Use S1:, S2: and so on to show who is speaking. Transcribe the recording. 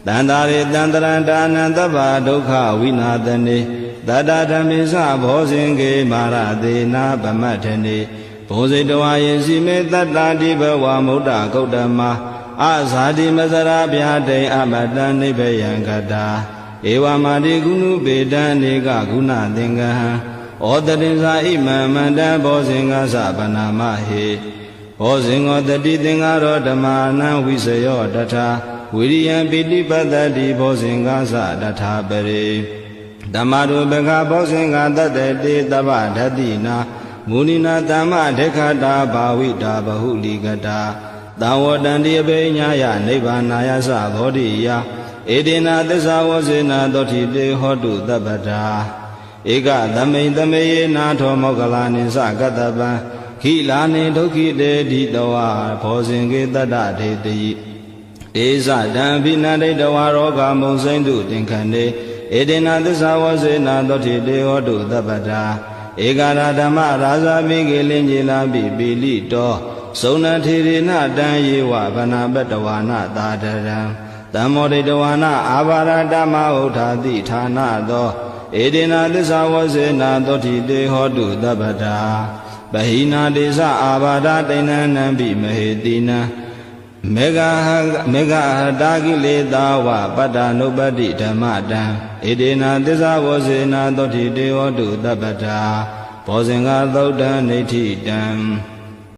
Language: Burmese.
S1: တန္တာရေတန္တရန္တာနံသဗ္ဗဒုက္ခဝိနာသနေတတ္တဓမ္မိစဘောဇင်ကေမာရသေနာဗမတ္ထနေဘောဇိတဝါယေစီမေတတ္တာတိဘဝမုဒ္ဒဂௌတမအဇာတိမဇရာဗျာတိအမတံနိဗ္ဗယံကတာဧဝမာတိကုဏုပေတံနေကဂုဏသင်္ကဟံဩတတိဇာဣမံမန္တဘောဇင်္ဂသဗနာမဟေဘောဇင်္ဂောတတိသင်္ဃရောဓမ္မာနံဝိစယောတထာဝိရိယံပိဋိပတ္တိဘောဇင်္ဂသတထာပရိဓမ္မရူပကဘောဇင်္ဂတတတေတဗ္ဗဓတ္တိနာမုနိနာတမ္မဒေခတာဘာဝိတာဘဟုလိကတာသံဝတန္တိအဘိညာယနိဗ္ဗာနာယသဘောဓိယဧတေနာသစ္စာဝဇေနာသောတိတေဟောတုသဗ္ဗတာဧကသမိန်သမေယေနာထောမောကလာနိသကတ္တပံခိလာနိဒုက္ခိတေတိတဝါဘောဇင်ကေတတ္တဒေတိဧဇတံဘိနန္တိတဝါရောဂမုံစိမ့်တုတင်ခန္တေဧတေနာသစ္စာဝဇေနာသောတိတေဟောတုသဗ္ဗတာဧကရာဓမ္မရာဇာမိကေလင်ကြီးလာပိပိလိတောသုဏထေရဏတံယေဝဗနာပတဝါနသာတရံတမ္မောဒိတဝါနအာဘာရဓမ္မဥထာတိဌာနသောဧတေနာသစ္စာဝဇေနာသောတိတေဟောတုသဗ္ဗတာပဟိနာဒေသအာဘာဒတိဏံနံပိမဟေတိနံမေဃဟတာကိလေသာဝပတ္တနုပတ္တိဓမ္မတံဧတေနာသစ္စာဝဇေနာသောတိတေဟောတုသဗ္ဗတာဘောဇင်္ဂသုတ်တံနေဋ္ဌိတံ